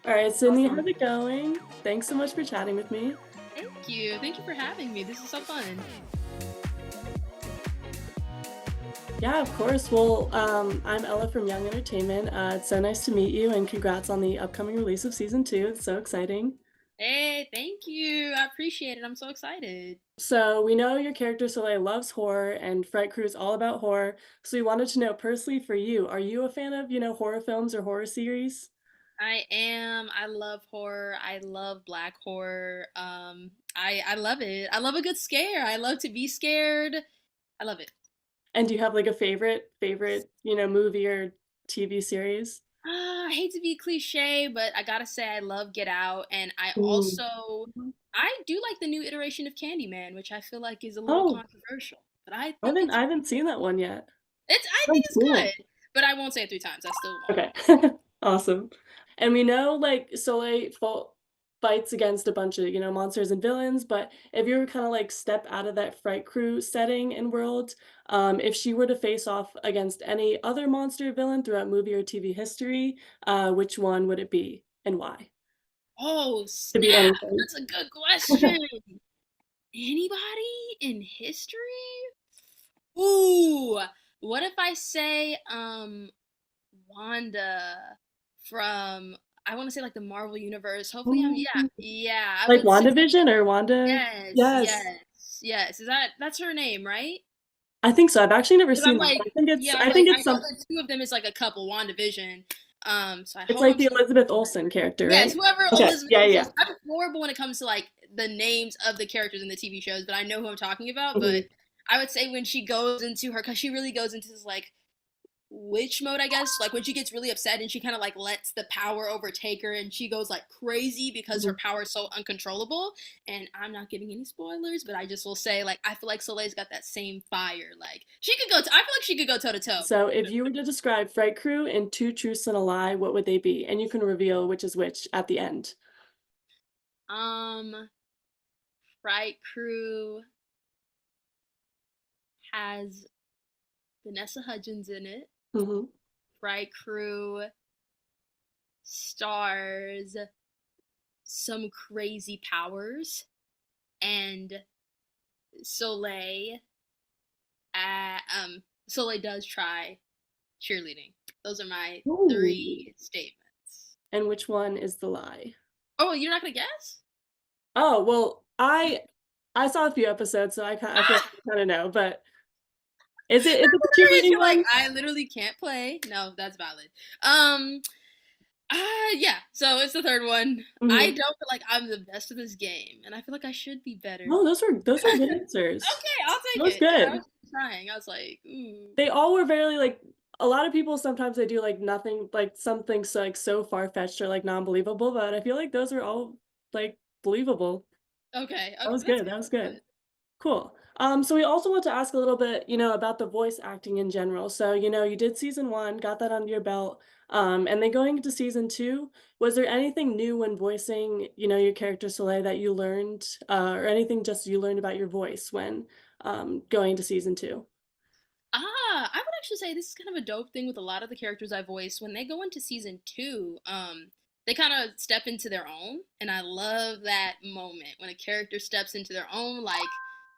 All right, Sydney, Awesome. how's it going? Thanks so much for chatting with me. Thank you. Thank you for having me. This is so fun. Yeah, of course. Well, I'm Ella from Young Entertainment. It's so nice to meet you, and congrats on the upcoming release of season two. It's so exciting. Hey, thank you. I appreciate it. I'm so excited. So we know your character Soleil loves horror, and Fright Krewe is all about horror. So we wanted to know personally for you, are you a fan of, horror films or horror series? I am. I love horror. I love black horror. I love it. I love a good scare. I love to be scared. I love it. And do you have like a favorite, movie or TV series? I hate to be cliche, but I gotta say I love Get Out, and Ooh. I do like the new iteration of Candyman, which I feel like is a little Oh, controversial, but I I think haven't it's I haven't seen that one yet. I Oh, think it's cool. good. But I won't say it 3 times. I still won't. Okay. Awesome. And we know, like, Soleil fights against a bunch of, monsters and villains, but if you were kinda, like, step out of that Fright Crew setting and world, if she were to face off against any other monster or villain throughout movie or TV history, which one would it be and why? Oh, Could be snap! anything. That's a good question. Anybody in history? Ooh, what if I say Wanda from I want to say like the Marvel universe. Hopefully I'm Ooh. yeah, I Like would say WandaVision or Wanda? yes, Yes. yes, yes. That's her name, right? I think so. I've actually never Because I'm seen that, like, but I think it's yeah, I think I it's know some the two of them is like a couple, WandaVision. So I it's hope like I'm the saying Elizabeth Olsen character, yes, right? whoever Okay. Elizabeth Yeah, Olsen yeah. is. I'm horrible when it comes to like the names of the characters in the TV shows, but I know who I'm talking about. But Mhm. I would say when she goes into her, because she really goes into this like witch mode, I guess. Like when she gets really upset and she kind of like lets the power overtake her and she goes like crazy because her Mhm. power is so uncontrollable. And I'm not giving any spoilers, but I just will say like I feel like Soleil's got that same fire. Like she could go. I feel like she could go toe to toe. So if you were to describe Fright Crew in two truths and a lie, what would they be? And you can reveal which is which at the end. Um, Fright Crew has Vanessa Hudgens in it. Mhm. Fright Crew stars some crazy powers, and Soleil, Soleil does try cheerleading. Those are my Ooh. three statements. And which one is the lie? Oh, you're not gonna guess? Oh, well, I saw a few episodes, so I feel Ah, like I kinda know, but is it the hilarious! cheerleading You're like, one? I literally can't play. No, that's valid. Yeah. So it's the third one. I Mhm. don't feel like I'm the best at this game, and I feel like I should be better. No, those were good Okay, answers. I'll That take was it. I was good. trying. I was like, ooh. They all were very, like a lot of people sometimes they do, like, nothing like, something so, like, so far-fetched or, like, non-believable, but I feel like those are all, like, believable. Okay, That okay, was that's good, good. that was That's good. good. Cool. So we also want to ask a little bit, about the voice acting in general. So, you did season 1, got that under your belt, and then going into season 2, was there anything new when voicing, your character Soleil that you learned, or anything just you learned about your voice when, going to season 2? I would actually say this is kind of a dope thing with a lot of the characters I voice. When they go into season two, they kind of step into their own, and I love that moment when a character steps into their own. Like,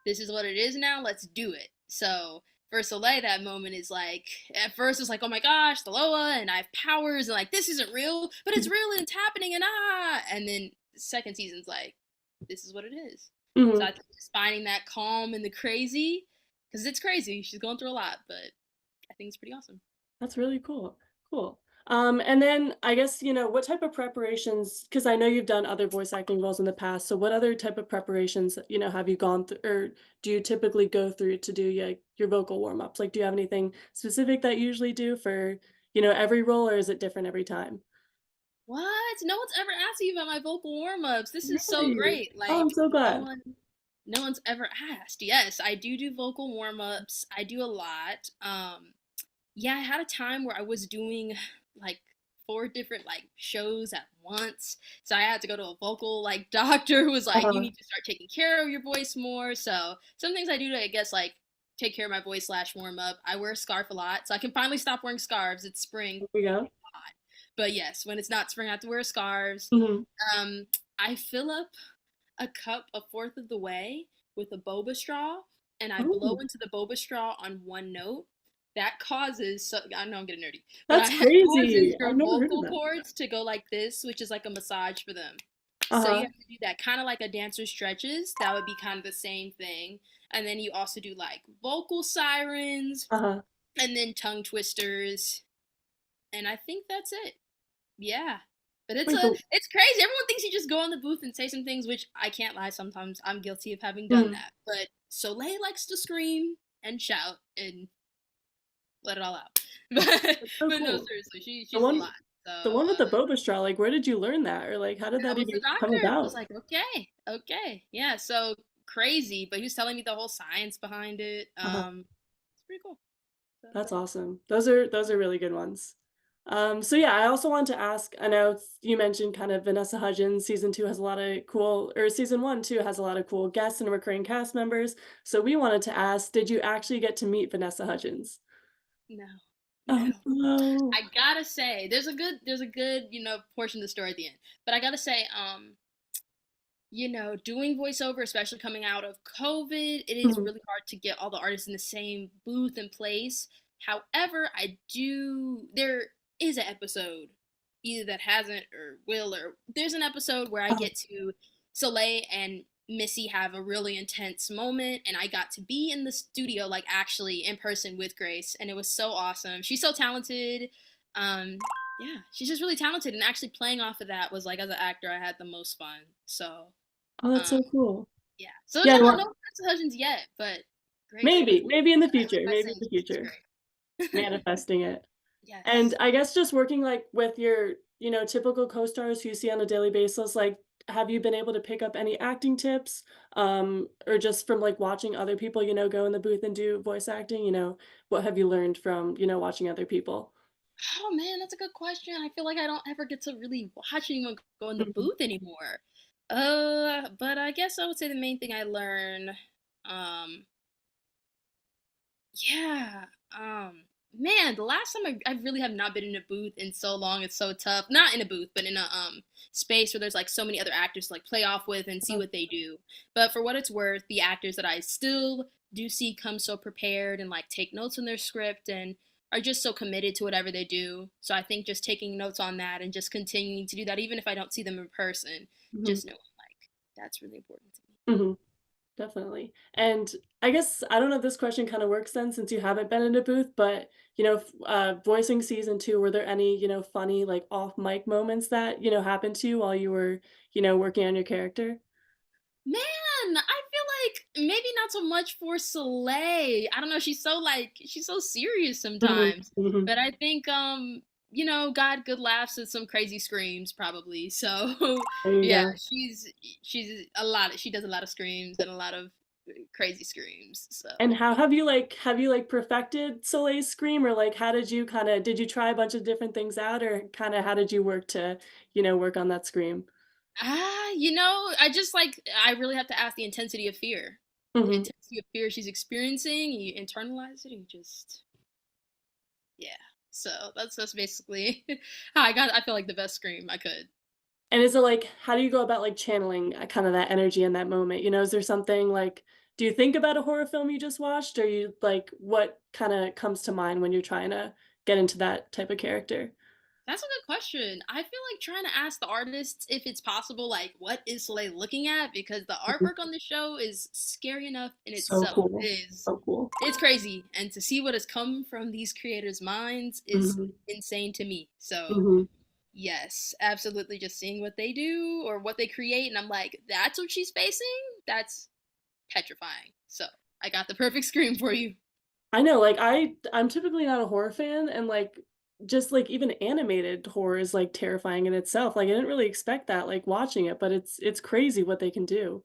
this is what it is now. Let's do it. So for Soleil, that moment is like at first it's like, oh my gosh, the Loa, and I have powers, and like this isn't real, but it's real and it's happening, and and then the second season's like, this is what it is. So I Mhm. think just finding that calm and the crazy because it's crazy. She's going through a lot, but I think it's pretty awesome. That's really cool. Cool. And then I guess, what type of preparations, because I know you've done other voice acting roles in the past. So what other type of preparations, have you gone through or do you typically go through to do your vocal warm-ups? Like, do you have anything specific that you usually do for, every role, or is it different every time? What? No one's ever asked me about my vocal warm ups. This is so Really? great. Oh, I'm Like so glad. no one's ever asked. Yes, I do vocal warm ups. I do a lot. Yeah, I had a time where I was doing like four different like shows at once. So I had to go to a vocal like doctor who was like, you Uh-huh. need to start taking care of your voice more. So some things I do to I guess like take care of my voice slash warm up. I wear a scarf a lot, so I can finally stop wearing scarves. It's spring. There we go. But yes, when it's not spring, I have to wear scarves. Mhm. Um, I fill up a cup a fourth of the way with a boba straw, and I blow Oh, into the boba straw on one note. That causes, so I know I'm getting nerdy, but that's it causes crazy. I've your never heard of vocal that. cords to go like this, which is like a massage for them. So you Uh-huh. have to do that kind of like a dancer stretches. That would be kind of the same thing. And then you also do like vocal sirens Uh-huh. and then tongue twisters. And I think that's it. Yeah. But Wait, but it's crazy. Everyone thinks you just go in the booth and say some things, which I can't lie, sometimes I'm guilty of having done mhm. that. But Soleil likes to scream and shout and let it all out. But That's so no, cool. seriously, The she's a one lot. So the one with the boba straw, like, where did you learn that? Or, like, how did that that was even the come doctor. Was about? like, okay, okay, yeah. So crazy, but he was telling me the whole science behind it. Uh-huh. It's pretty cool. So That's awesome. Those are really good ones. So yeah, I also wanted to ask, I know you mentioned kind of Vanessa Hudgens, season 2 has a lot of cool or season 1 too has a lot of cool guests and recurring cast members. So we wanted to ask, did you actually get to meet Vanessa Hudgens? no, Oh, no. no. I gotta say, there's a good, portion of the story at the end. But I gotta say, doing voiceover, especially coming out of COVID, it is Mhm. really hard to get all the artists in the same booth and place. However, there is an episode, either that hasn't or will, or there's an episode where I Uh-huh. get to Soleil and Missy have a really intense moment, and I got to be in the studio, like actually in person with Grace, and it was so awesome. She's so talented. Um, yeah, she's just really talented, and actually playing off of that was like, as an actor, I had the most fun. So Oh, that's um, so cool. yeah. So Yeah, no, well, no Prince Husbands yet, but Grace was. maybe in the I future, I maybe in sing. the She's future, great. manifesting it. And Yes. I guess just working, like, with your, typical co-stars who you see on a daily basis, like, have you been able to pick up any acting tips, or just from, like, watching other people, go in the booth and do voice acting, what have you learned from, watching other people? Oh man, that's a good question. I feel like I don't ever get to really watch anyone go in the Mhm, booth anymore. But I guess I would say the main thing I learned, um, yeah. Man, the last time I really have not been in a booth in so long. It's so tough. Not in a booth, but in a space where there's like so many other actors to like play off with and see uh, what they do. But for what it's worth, the actors that I still do see come so prepared and like take notes on their script and are just so committed to whatever they do. So I think just taking notes on that and just continuing to do that, even if I don't see them in person, mhm, just knowing like that's really important to me. mhm. Definitely. And I guess I don't know if this question kind of works then since you haven't been in a booth, but voicing season 2, were there any, funny like off mic moments that, happened to you while you were, working on your character? Man, I feel like maybe not so much for Soleil. I don't know, she's so serious Mhm, sometimes. mhm. But I think God good laughs and some crazy screams probably. So There you yeah, go. she does a lot of screams and a lot of crazy screams. So And how have you perfected Soleil's scream or like how did you try a bunch of different things out or kind of how did you work to, work on that scream? I really have to ask the intensity of fear. The Mhm. intensity of fear she's experiencing, you internalize it and you just yeah. So that's basically how I feel like the best scream I could. And is it like how do you go about, like, channeling, kinda that energy in that moment? Is there something like do you think about a horror film you just watched, or you like, what kinda comes to mind when you're trying to get into that type of character? That's a good question. I feel like trying to ask the artists if it's possible, like, what is Soleil looking at? Because the Mhm. artwork on the show is scary enough in So itself. cool. So cool. It's crazy. And to see what has come from these creators' minds is Mhm. insane to me. So Mhm. yes, absolutely just seeing what they do or what they create, and I'm like, that's what she's facing? That's petrifying. So I got the perfect scream for you. I know, like, I'm typically not a horror fan, and, like, just, like, even animated horror is, like, terrifying in itself, like, I didn't really expect that, like, watching it, but it's crazy what they can do.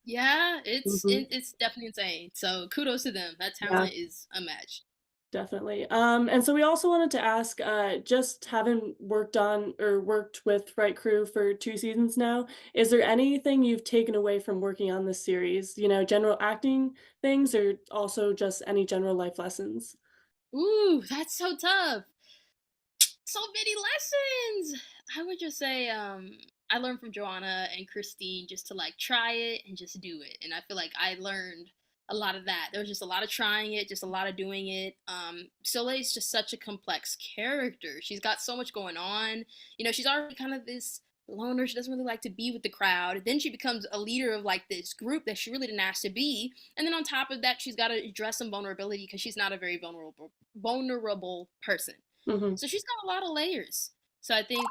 Yeah, Mhm. it's definitely insane. So kudos to them. That Yeah. talent is unmatched. Definitely. And so we also wanted to ask, just having worked on or worked with Fright Krewe for 2 seasons now, is there anything you've taken away from working on this series? General acting things or also just any general life lessons? Ooh, that's so tough. So many lessons. I would just say, I learned from Joanna and Christine just to like try it and just do it. And I feel like I learned a lot of that. There was just a lot of trying it, just a lot of doing it. Soleil's just such a complex character. She's got so much going on. You know, she's already kind of this loner. She doesn't really like to be with the crowd. Then she becomes a leader of like this group that she really didn't ask to be. And then on top of that, she's got to address some vulnerability because she's not a very vulnerable person. Hmm. So she's got a lot of layers. So I think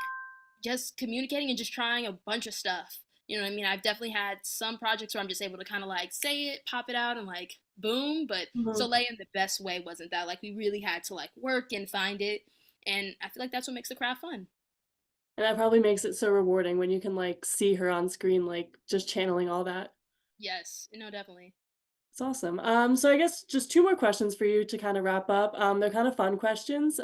just communicating and just trying a bunch of stuff. You know what I mean? I've definitely had some projects where I'm just able to kind of like say it, pop it out, and like boom. But Hmm. Soleil in the best way wasn't that. Like we really had to like work and find it. And I feel like that's what makes the craft fun. And that probably makes it so rewarding when you can like see her on screen, like just channeling all that. Yes, no, definitely. It's awesome. So I guess just two more questions for you to kind of wrap up. They're kind of fun questions.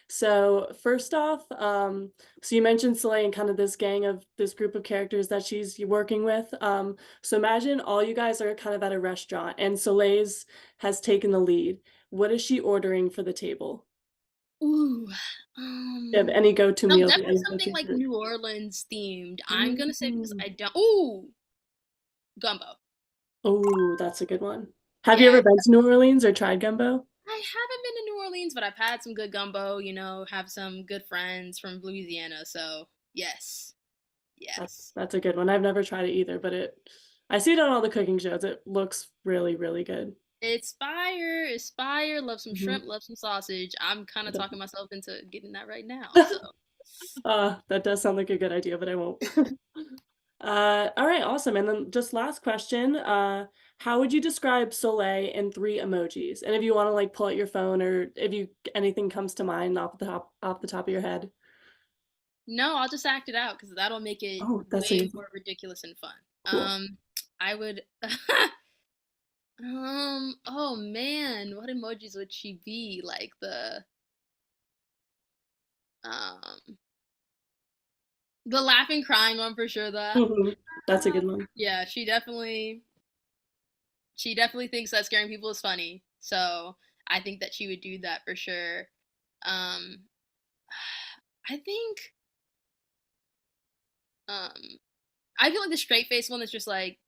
So first off, so you mentioned Soleil and kind of this gang of this group of characters that she's working with. So imagine all you guys are kind of at a restaurant and Soleil's has taken the lead. What is she ordering for the table? Ooh, Do you have any go-to meals or definitely any something go-to like food? New Orleans themed. I'm gonna say because Mm. I don't. Ooh, gumbo. Oh, that's a good one. Have you Yeah, ever been to New Orleans or tried gumbo? I haven't been to New Orleans, but I've had some good gumbo. You know, have some good friends from Louisiana. So yes, yes. That's a good one. I've never tried it either, but I see it on all the cooking shows. It looks really, really good. It's fire. It's fire. Love some Mhm. shrimp. Love some sausage. I'm kind of That talking myself into getting that right now. So that does sound like a good idea, but I won't. All right, awesome. And then just last question, how would you describe Soleil in 3 emojis? And if you wanna, like, pull out your phone or if you anything comes to mind off the top of your head. no, I'll just act it out because that'll make it Oh, that's a way good one. more ridiculous and fun. Cool. I would. Oh man, what emojis would she be? Like um the laughing crying one for sure, Mhm. That's a good one. yeah, she definitely thinks that scaring people is funny. So I think that she would do that for sure. Um I think um I feel like the straight face one is just like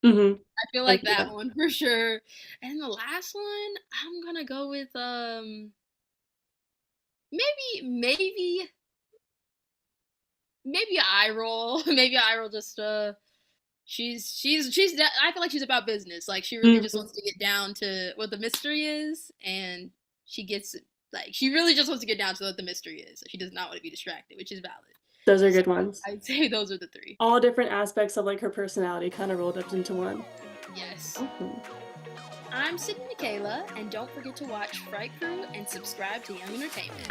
Mhm. I feel I like see that that. one for sure. And the last one, I'm gonna go with maybe maybe a eye roll. Maybe a eye roll just I feel like she's about business. Like she really just Mhm. wants to get down to what the mystery is, and she gets like she really just wants to get down to what the mystery is. So she does not want to be distracted, which is valid. Those are So good ones. I'd say those are the three. All different aspects of, like, her personality kinda rolled up into one. Yes. Awesome. I'm Sydney Mikayla, and don't forget to watch Fright Krewe and subscribe to Young Entertainment.